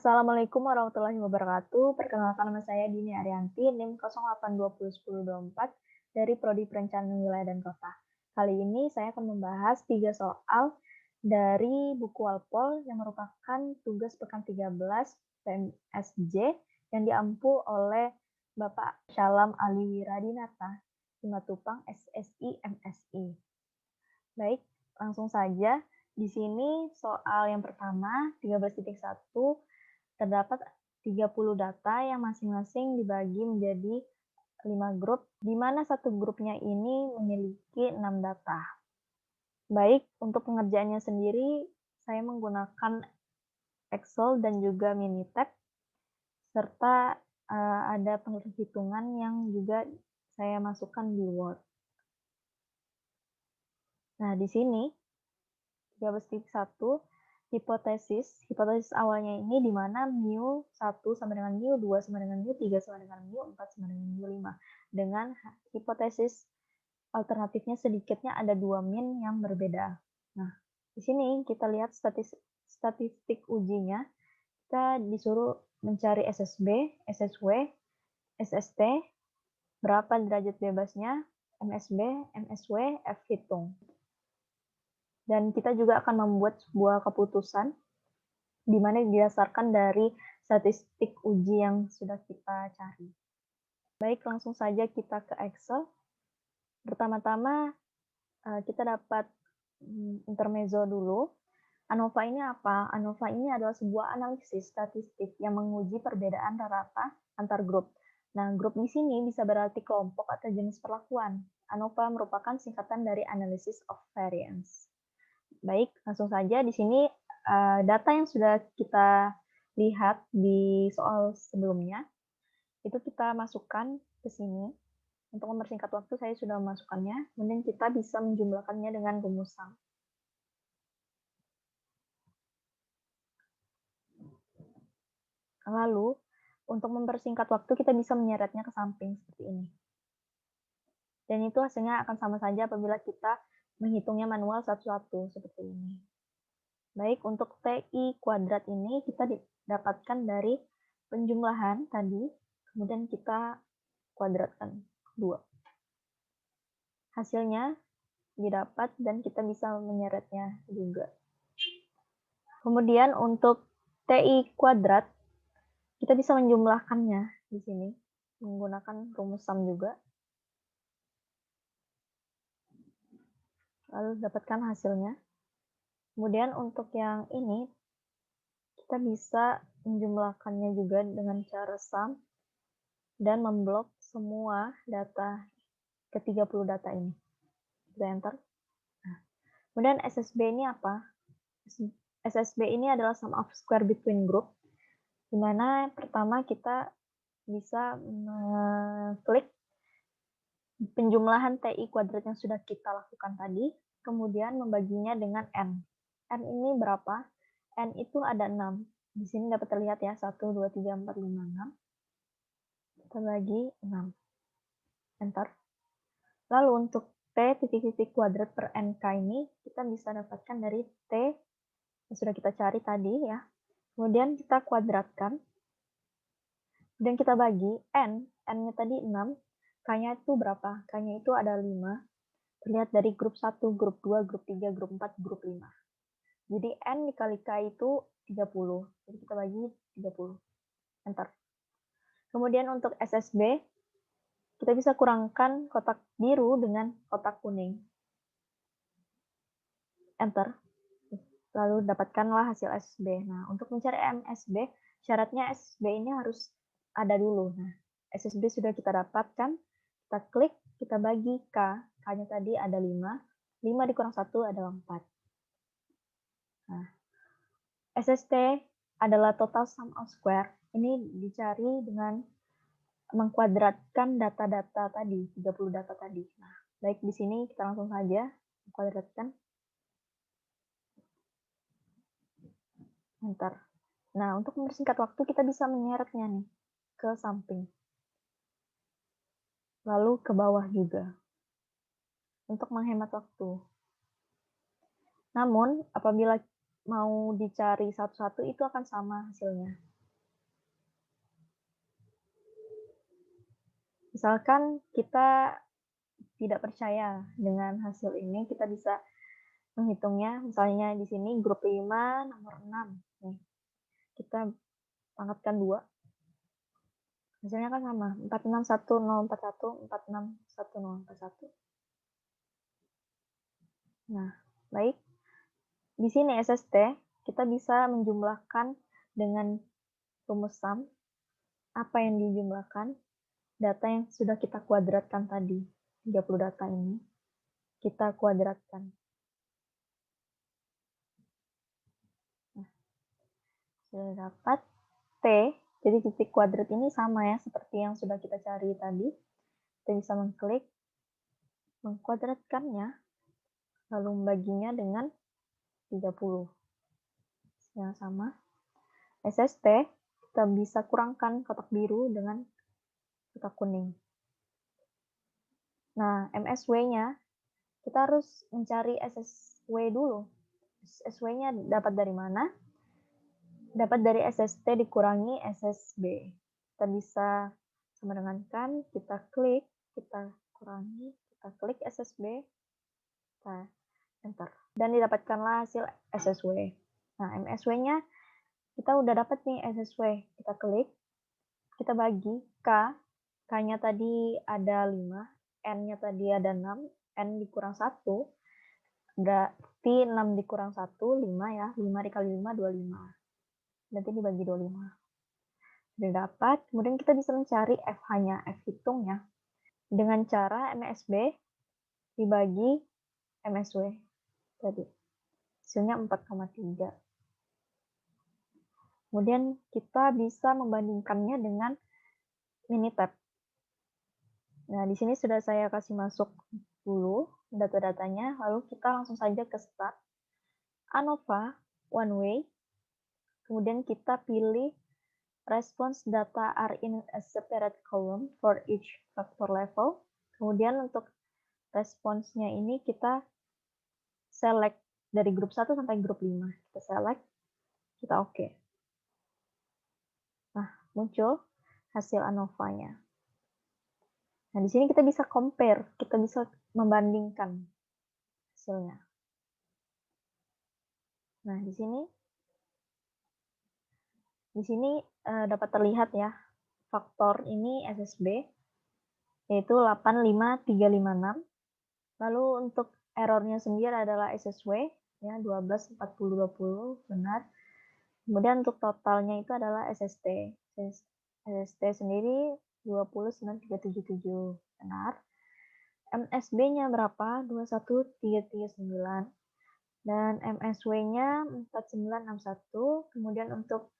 Assalamualaikum warahmatullahi wabarakatuh. Perkenalkan nama saya Dini Arianti, NIM 08201024 dari Prodi Perencanaan Wilayah dan Kota. Kali ini saya akan membahas 3 soal dari buku Walpol yang merupakan tugas pekan 13 PMSJ yang diampu oleh Bapak Syalam Ali Wiradinata, Simatupang SSI MSI. Baik, langsung saja. Di sini soal yang pertama, 13.1, terdapat 30 data yang masing-masing dibagi menjadi 5 grup, di mana satu grupnya ini memiliki 6 data. Baik, untuk pengerjaannya sendiri, saya menggunakan Excel dan juga Minitab, serta ada penghitungan yang juga saya masukkan di Word. Nah, di sini 13.1 hipotesis awalnya ini di mana mu1 sama dengan mu2 sama dengan mu3 sama dengan mu4 sama dengan mu5. Dengan hipotesis alternatifnya sedikitnya ada 2 min yang berbeda. Nah, di sini kita lihat statistik ujinya. Kita disuruh mencari SSB, SSW, SST, berapa derajat bebasnya, MSB, MSW, F hitung. Dan kita juga akan membuat sebuah keputusan di mana didasarkan dari statistik uji yang sudah kita cari. Baik, langsung saja kita ke Excel. Pertama-tama kita dapat intermezzo dulu. ANOVA ini apa? ANOVA ini adalah sebuah analisis statistik yang menguji perbedaan rata-rata antar grup. Nah, grup di sini bisa berarti kelompok atau jenis perlakuan. ANOVA merupakan singkatan dari Analysis of Variance. Baik, langsung saja di sini data yang sudah kita lihat di soal sebelumnya, itu kita masukkan ke sini. Untuk mempersingkat waktu, saya sudah memasukkannya, kemudian kita bisa menjumlahkannya dengan rumusan. Lalu, untuk mempersingkat waktu, kita bisa menyeretnya ke samping seperti ini. Dan itu hasilnya akan sama saja apabila kita menghitungnya manual satu-satu seperti ini. Baik, untuk TI kuadrat ini kita dapatkan dari penjumlahan tadi, kemudian kita kuadratkan 2. Hasilnya didapat dan kita bisa menyeretnya juga. Kemudian untuk TI kuadrat, kita bisa menjumlahkannya di sini menggunakan rumus sum juga. Lalu dapatkan hasilnya. Kemudian untuk yang ini, kita bisa menjumlahkannya juga dengan cara sum dan memblok semua data ke 30 data ini. Kita enter. Nah, kemudian SSB ini apa? SSB ini adalah sum of square between group, di mana pertama kita bisa klik penjumlahan TI kuadrat yang sudah kita lakukan tadi, kemudian membaginya dengan N. N ini berapa? N itu ada 6. Di sini dapat terlihat ya, 1, 2, 3, 4, 5, 6. Kita bagi 6. Enter. Lalu untuk T titik-titik kuadrat per NK ini, kita bisa dapatkan dari T yang sudah kita cari tadi ya. Kemudian kita kuadratkan. Dan kita bagi N. N-nya tadi 6. K-nya itu berapa? K-nya itu ada 5. Terlihat dari grup 1, grup 2, grup 3, grup 4, grup 5. Jadi N dikali K itu 30. Jadi kita bagi 30. Enter. Kemudian untuk SSB, kita bisa kurangkan kotak biru dengan kotak kuning. Enter. Lalu dapatkanlah hasil SSB. Nah, untuk mencari MSB, syaratnya SSB ini harus ada dulu. Nah, SSB sudah kita dapatkan. Kita klik, kita bagi K. K-nya tadi ada 5. 5 dikurang 1 adalah 4. Nah, SST adalah total sum of square. Ini dicari dengan mengkuadratkan data-data tadi, 30 data tadi. Nah, baik di sini kita langsung saja kuadratkan. Enter. Nah, untuk mempersingkat waktu kita bisa menyeretnya nih ke samping. Lalu ke bawah juga. Untuk menghemat waktu. Namun, apabila mau dicari satu-satu itu akan sama hasilnya. Misalkan kita tidak percaya dengan hasil ini, kita bisa menghitungnya. Misalnya di sini grup 5 nomor 6. Nih, kita pangkatkan 2. Hasilnya kan sama, 4611041, 4611041. Nah, baik. Di sini SST, kita bisa menjumlahkan dengan rumus sum. Apa yang dijumlahkan? Data yang sudah kita kuadratkan tadi. 30 data ini, kita kuadratkan. Nah, sudah dapat T, jadi titik kuadrat ini sama ya, seperti yang sudah kita cari tadi. Kita bisa mengklik, mengkuadratkannya, lalu membaginya dengan 30. Yang sama. SST, kita bisa kurangkan kotak biru dengan kotak kuning. Nah, MSW-nya, kita harus mencari SSW dulu. SSW-nya dapat dari mana? Dapat dari SST dikurangi SSB. Kita bisa sama dengan kan, kita klik, kita kurangi, kita klik SSB, kita enter. Dan didapatkanlah hasil SSW. Nah, MSW-nya kita udah dapat nih SSW. Kita klik, kita bagi K. K-nya tadi ada 5, N-nya tadi ada 6, N dikurang 1, berarti 6 dikurang 1, 5 ya. 5 dikali 5, 25. Nanti dibagi 25. Sudah dapat, kemudian kita bisa mencari FH-nya, F hitungnya, dengan cara MSB dibagi MSW tadi. Hasilnya 4,3. Kemudian kita bisa membandingkannya dengan Minitab. Nah, di sini sudah saya kasih masuk dulu data-datanya, lalu kita langsung saja ke start. ANOVA, one way. Kemudian kita pilih response data are in a separate column for each factor level. Kemudian untuk responsnya ini kita select dari grup 1 sampai grup 5. Kita select, kita oke. Nah, muncul hasil ANOVA-nya. Nah, di sini kita bisa compare, kita bisa membandingkan hasilnya. Nah, di sini dapat terlihat ya, faktor ini SSB, yaitu 85356. Lalu untuk errornya sendiri adalah SSW, ya 12, 40, 20, benar. Kemudian untuk totalnya itu adalah SST. SST sendiri 209377, benar. MSB-nya berapa? 21339. Dan MSW-nya 4961. Kemudian untuk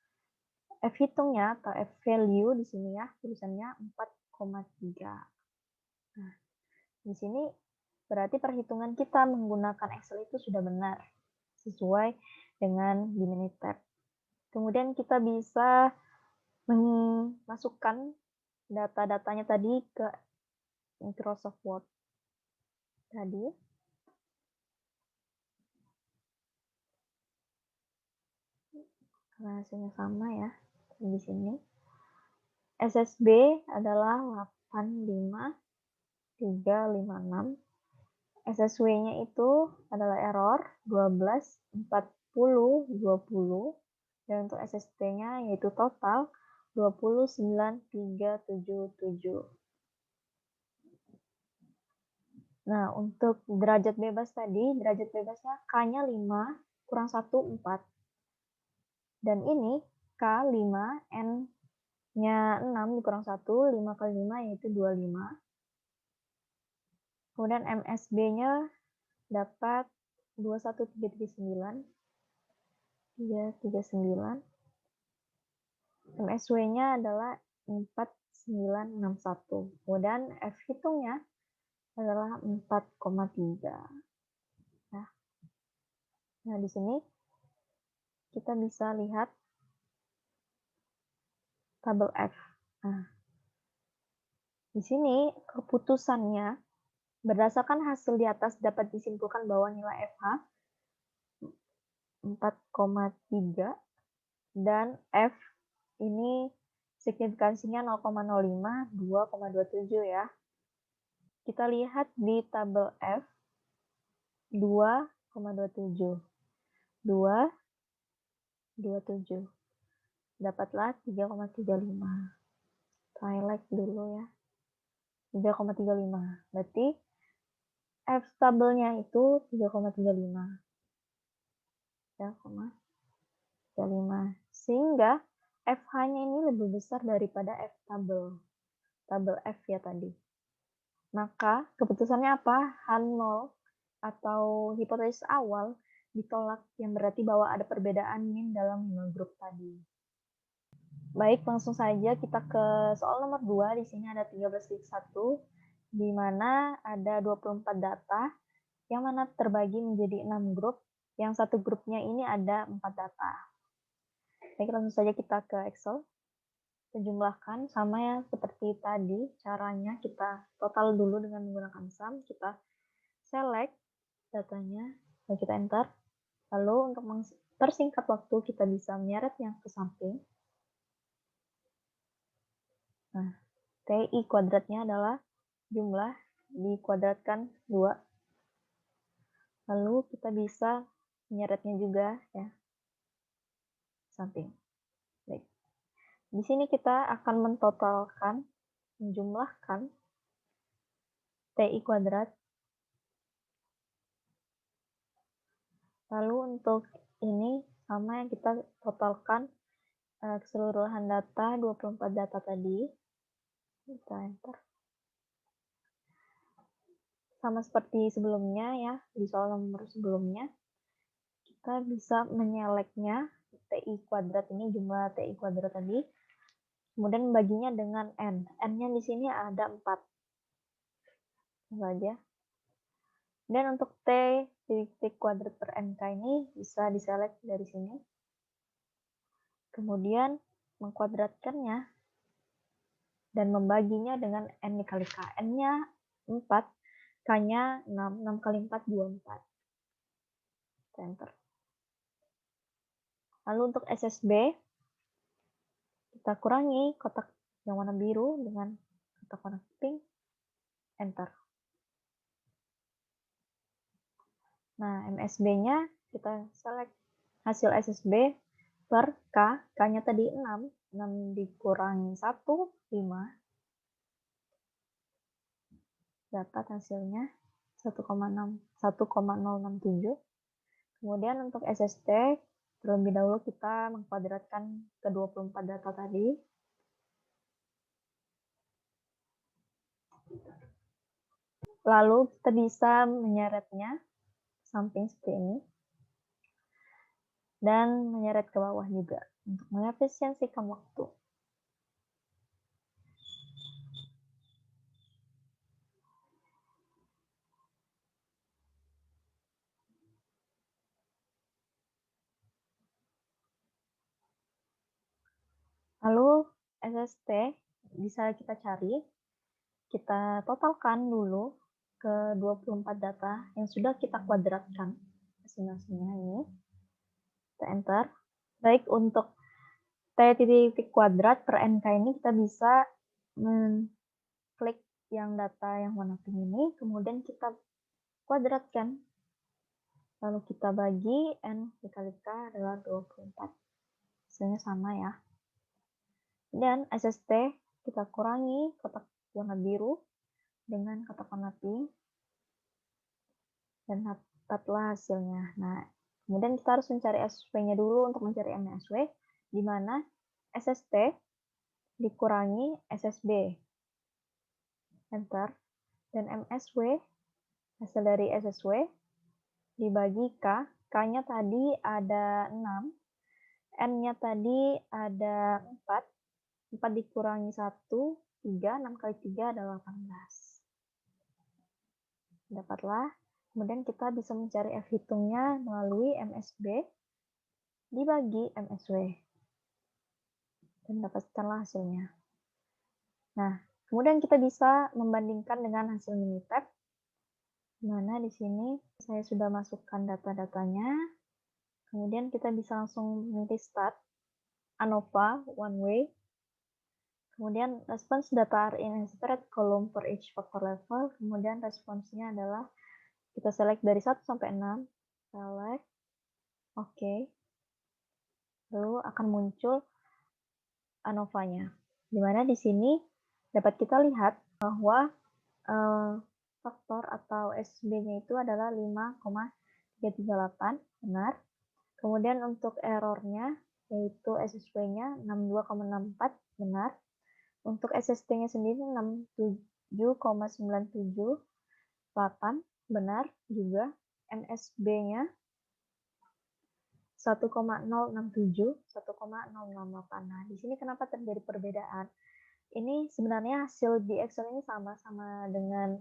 F hitungnya atau F value di sini ya, tulisannya 4,3. Nah, di sini berarti perhitungan kita menggunakan Excel itu sudah benar, sesuai dengan di Minitab. Kemudian kita bisa memasukkan data-datanya tadi ke Microsoft Word tadi. Karena hasilnya sama ya di sini. SSB adalah 85356. SSW-nya itu adalah error 12, 40, 20. Dan untuk SST-nya yaitu total 29377. Nah, untuk derajat bebas tadi, derajat bebasnya K-nya 5, kurang 1, 4. Dan ini K5, N-nya 6 dikurang 1, 5 kali 5 yaitu 25. Kemudian MSB-nya dapat 21339. 339. MSW-nya adalah 4961. Kemudian F hitungnya adalah 4,3. Nah, di sini kita bisa lihat tabel F. Nah, di sini keputusannya berdasarkan hasil di atas dapat disimpulkan bahwa nilai FH 4,3 dan F ini signifikansinya 0,05, 2,27 ya. Kita lihat di tabel F, 2,27. 2,27. Dapatlah 3,35. Highlight dulu ya. 3,35. Berarti F tabelnya itu 3,35. 3,35. Sehingga FH-nya ini lebih besar daripada F tabel. Tabel F ya tadi. Maka keputusannya apa? H0 atau hipotesis awal ditolak, yang berarti bahwa ada perbedaan min dalam 5 grup tadi. Baik, langsung saja kita ke soal nomor 2. Di sini ada 13.1, di mana ada 24 data, yang mana terbagi menjadi 6 grup, yang satu grupnya ini ada 4 data. Baik, langsung saja kita ke Excel. Kita jumlahkan sama ya seperti tadi, caranya kita total dulu dengan menggunakan sum, kita select datanya, lalu kita enter. Lalu untuk mempersingkat waktu, kita bisa menyeretnya ke samping. Nah, TI kuadratnya adalah jumlah dikuadratkan 2. Lalu kita bisa menyeretnya juga ya, samping. Baik. Di sini kita akan mentotalkan, menjumlahkan TI kuadrat. Lalu untuk ini sama yang kita totalkan keseluruhan data, 24 data tadi. Kita enter. Sama seperti sebelumnya ya, di soal nomor sebelumnya, kita bisa menyeleknya TI kuadrat ini, jumlah TI kuadrat tadi, kemudian membaginya dengan N. N-nya di sini ada 4. Saja. Dan untuk T titik kuadrat per NK ini bisa diselect dari sini. Kemudian mengkuadratkannya dan membaginya dengan N dikali K. N-nya 4, K-nya 6. 6 kali 4, 24. Enter. Lalu untuk SSB, kita kurangi kotak yang warna biru dengan kotak warna pink. Enter. Nah, MSB-nya kita select hasil SSB per K. K-nya tadi 6. 6 dikurangi 1, 5. Dapat hasilnya 1,067. Kemudian untuk SST, terlebih dahulu kita mengkuadratkan ke 24 data tadi. Lalu kita bisa menyeretnya samping seperti ini. Dan menyeret ke bawah juga untuk mengefisiensikan waktu. Lalu SST bisa kita cari, kita totalkan dulu ke 24 data yang sudah kita kuadratkan masing-masingnya ini. Kita enter. Baik, untuk T titik kuadrat per NK ini kita bisa klik yang data yang warna pink ini, kemudian kita kuadratkan. Lalu kita bagi N dikali K adalah 24. Hasilnya sama ya. Dan SST kita kurangi kotak warna biru dengan kotak warna pink. Dan dapatlah hasilnya. Nah, kemudian kita harus mencari SSW-nya dulu untuk mencari MSW, di mana SST dikurangi SSB. Enter. Dan MSW, hasil dari SSW, dibagi K. K-nya tadi ada 6. N-nya tadi ada 4. 4 dikurangi 1, 3. 6 kali 3 adalah 18. Dapatlah. Kemudian kita bisa mencari F hitungnya melalui MSB dibagi MSW. Dan dapatkanlah hasilnya. Nah, kemudian kita bisa membandingkan dengan hasil Minitab. Mana di sini saya sudah masukkan data-datanya. Kemudian kita bisa langsung memilih start, ANOVA, one way. Kemudian response data are in a separate column for each factor level. Kemudian responsnya adalah kita select dari 1 sampai 6. Select. Oke. Lalu akan muncul ANOVA-nya. Di mana di sini dapat kita lihat bahwa faktor atau SB-nya itu adalah 5,338, benar. Kemudian untuk errornya yaitu SSW-nya 62,64, benar. Untuk SST-nya sendiri 67,978, benar juga. MSB-nya 1,067, 1,068. Nah, di sini kenapa terjadi perbedaan? Ini sebenarnya hasil di Excel ini sama-sama dengan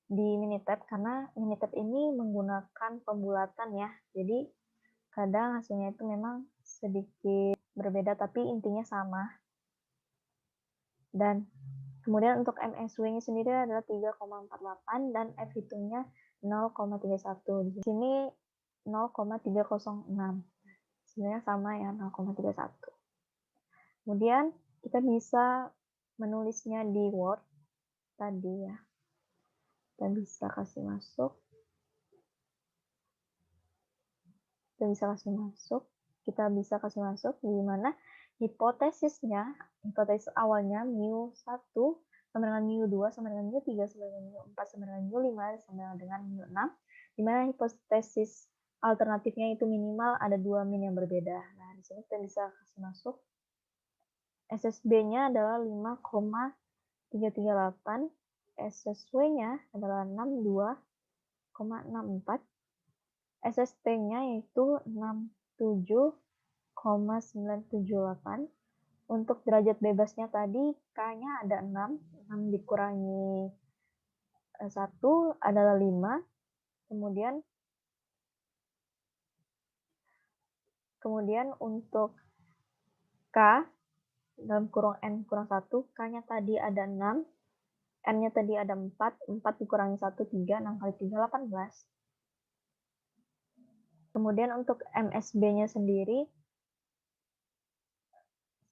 di Minitab, karena Minitab ini menggunakan pembulatan ya. Jadi kadang hasilnya itu memang sedikit berbeda, tapi intinya sama. Dan kemudian untuk MSW-nya sendiri adalah 3,48 dan F hitungnya 0,31. Di sini 0,306. Sebenarnya sama ya, 0,31. Kemudian kita bisa menulisnya di Word tadi ya. Kita bisa kasih masuk. Kita bisa kasih masuk di mana hipotesisnya, hipotesis awalnya mu1 sama dengan mu2 sama dengan mu3 sama dengan mu4 sama dengan mu5 sama dengan mu6, di mana hipotesis alternatifnya itu minimal ada 2 min yang berbeda. Nah, di sini kita bisa kasih masuk. SSB-nya adalah 5,338, SSW-nya adalah 62,64, SST-nya yaitu 67,978. Untuk derajat bebasnya tadi K-nya ada 6 dikurangi 1 adalah 5. Kemudian untuk K dalam kurung N kurang 1, K-nya tadi ada 6, N-nya tadi ada 4 dikurangi 1, 3, 6 kali 3, 18. Kemudian untuk MSB-nya sendiri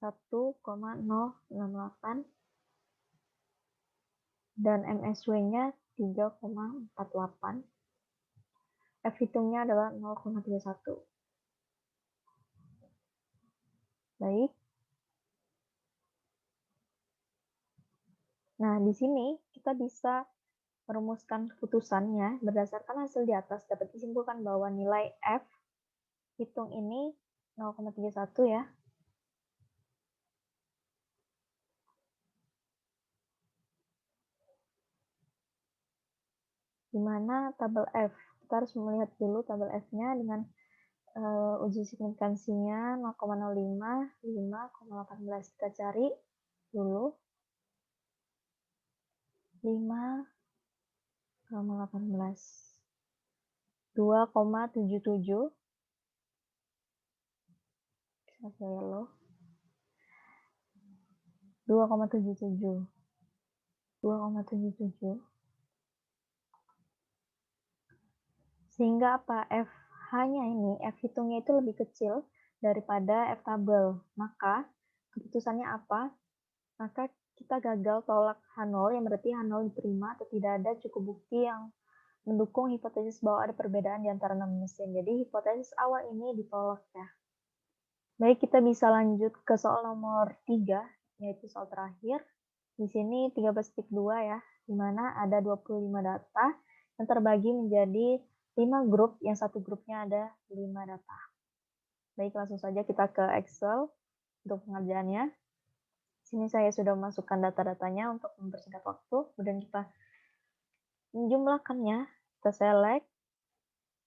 1,068 dan MSW-nya 3,48. F hitungnya adalah 0,31. Baik. Nah, di sini kita bisa merumuskan keputusannya berdasarkan hasil di atas. Dapat disimpulkan bahwa nilai F hitung ini 0,31 ya. Di mana tabel F? Kita harus melihat dulu tabel F-nya dengan uji signifikansinya 0,05, 5,18. Kita cari dulu 5,18. 2,77. Bisa yellow. 2,77. 2,77. Sehingga apa? FH-nya ini, F hitungnya itu lebih kecil daripada F tabel. Maka keputusannya apa? Maka kita gagal tolak H0, yang berarti H0 diterima atau tidak ada cukup bukti yang mendukung hipotesis bahwa ada perbedaan di antara 6 mesin. Jadi hipotesis awal ini ditolak ya. Baik, kita bisa lanjut ke soal nomor 3, yaitu soal terakhir. Di sini 13.2 ya, di mana ada 25 data yang terbagi menjadi 5 grup, yang satu grupnya ada 5 data. Baik, langsung saja kita ke Excel untuk pengerjaannya. Di sini saya sudah memasukkan data-datanya untuk mempersingkat waktu, kemudian kita menjumlahkannya, kita select,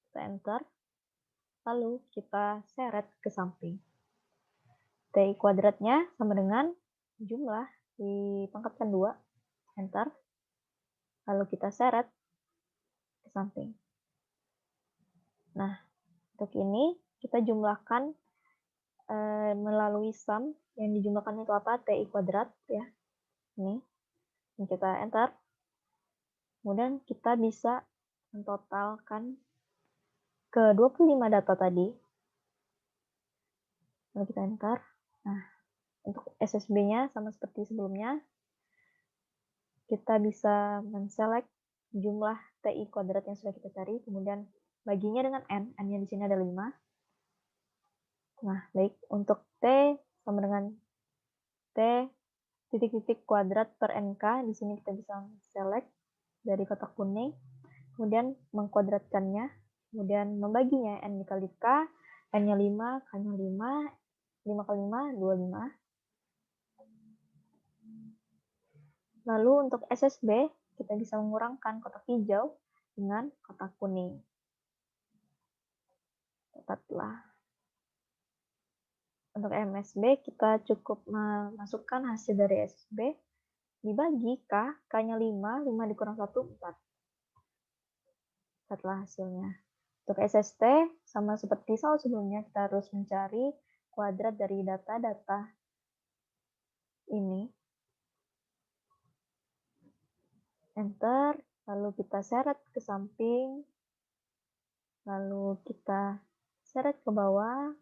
kita enter, lalu kita seret ke samping. TI kuadratnya sama dengan jumlah dipangkatkan 2, enter, lalu kita seret ke samping. Nah, untuk ini kita jumlahkan melalui sum, yang dijumlahkan itu apa? TI kuadrat ya. Ini kita enter. Kemudian kita bisa mentotalkan ke 25 data tadi. Lalu kita enter. Nah, Untuk SSB-nya sama seperti sebelumnya, kita bisa men-select jumlah TI kuadrat yang sudah kita cari, kemudian baginya dengan N, N-nya di sini ada 5. Nah, baik, untuk T sama dengan T titik-titik kuadrat per NK, di sini kita bisa select dari kotak kuning, kemudian mengkuadratkannya, kemudian membaginya N dikali K, N-nya 5, K-nya 5, 5 kali 5, 25. Lalu untuk SSB, kita bisa mengurangkan kotak hijau dengan kotak kuning. Dapatlah. Untuk MSB, kita cukup memasukkan hasil dari SSB, dibagi K, K-nya 5, 5 dikurang 1, 4. Dapatlah hasilnya. Untuk SST, sama seperti soal sebelumnya, kita harus mencari kuadrat dari data-data ini. Enter, lalu kita seret ke samping, lalu kita seret ke bawah.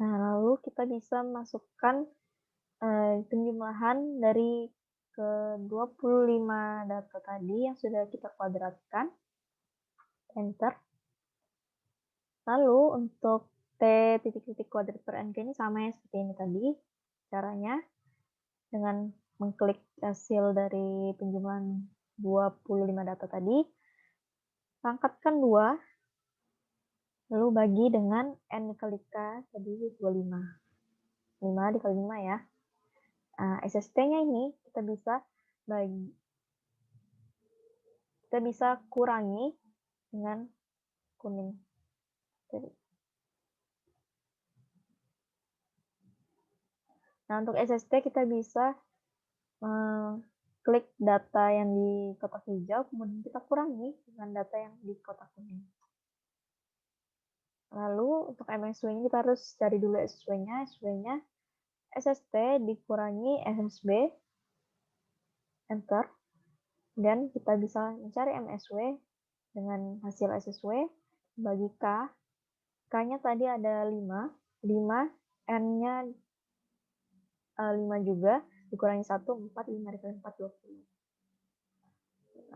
Nah, lalu kita bisa masukkan penjumlahan dari ke 25 data tadi yang sudah kita kuadratkan. Enter. Lalu untuk T titik-titik kuadrat per NK ini sama ya seperti ini tadi. Caranya dengan mengklik hasil dari penjumlahan 25 data tadi, pangkatkan 2, lalu bagi dengan N dikali K tadi 25. 5 dikali 5 ya. Nah, SST-nya ini kita bisa kurangi dengan kuning. Nah, untuk SST kita bisa klik data yang di kotak hijau, kemudian kita kurangi dengan data yang di kotak kuning. Lalu untuk MSW-nya kita harus cari dulu SSW-nya. SSW-nya SST dikurangi SSB, enter. Dan kita bisa mencari MSW dengan hasil SSW bagi K. K-nya tadi ada 5, N-nya 5 juga, dikurangi 1, 4, 5 dikali 4, 20.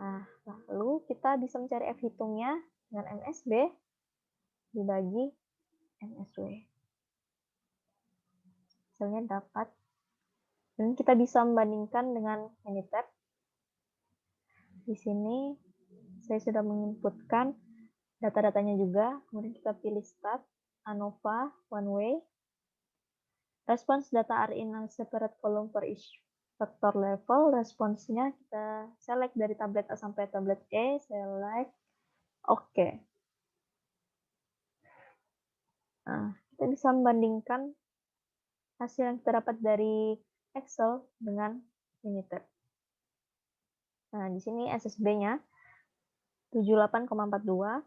Nah, lalu kita bisa mencari F hitungnya dengan MSB dibagi MSW. Hasilnya dapat. Dan kita bisa membandingkan dengan Minitab. Di sini saya sudah menginputkan data-datanya juga. Kemudian kita pilih Start, ANOVA, One Way. Response data are in a separate column for each vector level. Responsnya kita select dari tablet A sampai tablet E. Select OK. Nah, kita bisa membandingkan hasil yang kita dapat dari Excel dengan Minitab. Nah, di sini SSB-nya 78,42,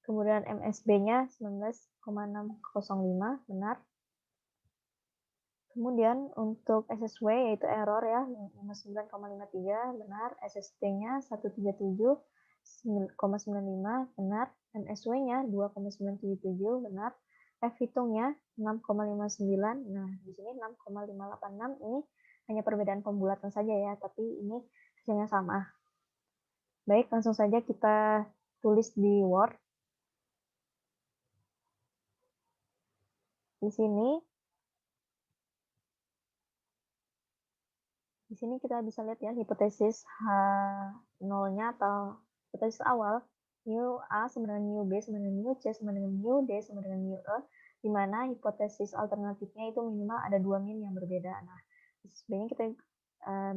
kemudian MSB-nya 19,605, benar. Kemudian untuk SSW yaitu error ya 59,53, benar. SST-nya 137,95, benar. MSW-nya 2,977, benar. F hitungnya 6,59. Nah, di sini 6,586 ini hanya perbedaan pembulatan saja ya, tapi ini hasilnya sama. Baik, langsung saja kita tulis di Word. Di sini kita bisa lihat ya hipotesis H0-nya atau hipotesis awal mu A sama dengan mu B sama dengan mu C sama dengan mu D sama dengan mu E, di mana hipotesis alternatifnya itu minimal ada 2 min yang berbeda. Nah, sebenarnya kita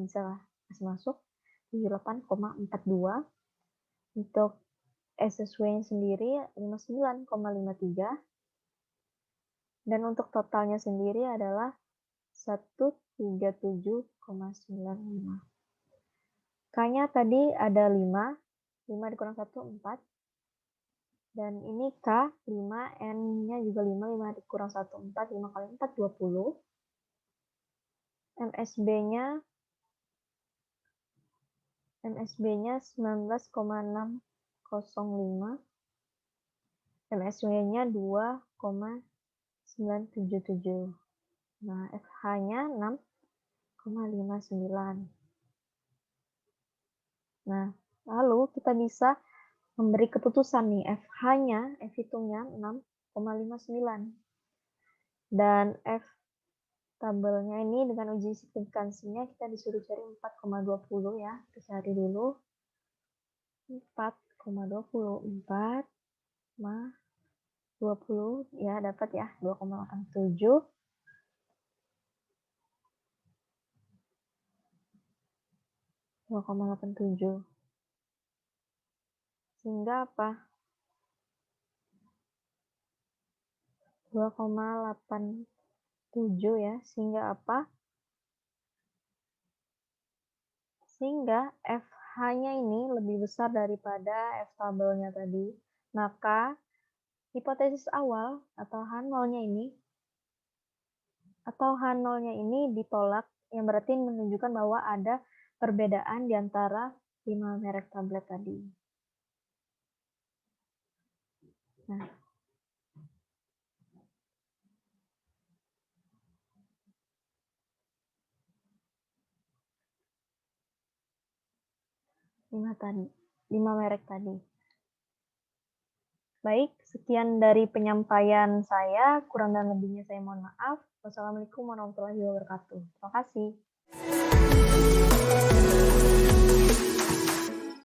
bisa kasih masuk 78,42. Untuk SSW sendiri 59,53. Dan untuk totalnya sendiri adalah 137,95. K-nya tadi ada 5 dikurang 1, 4. Dan ini K, 5, N-nya juga 5, 5 dikurang 1, 4, 5 kali 4, 20. MSB-nya 19,605. MSW-nya 2,977. Nah, FH-nya 6,59. Nah, lalu kita bisa memberi keputusan nih, FH-nya, F hitungnya 6,59. Dan F tabelnya ini dengan uji signifikansinya kita disuruh cari 4,20 ya. Kita cari dulu. 4,24 ma 20 ya, dapat ya 2,87. Sehingga apa? 2,87 ya. Sehingga apa? Sehingga FH-nya ini lebih besar daripada F tabelnya tadi. Maka hipotesis awal atau H0-nya ini ditolak, yang berarti menunjukkan bahwa ada perbedaan di antara 5 merek tablet tadi. Nah, lima merek tadi. Baik, sekian dari penyampaian saya. Kurang dan lebihnya saya mohon maaf. Wassalamualaikum warahmatullahi wabarakatuh. Terima kasih.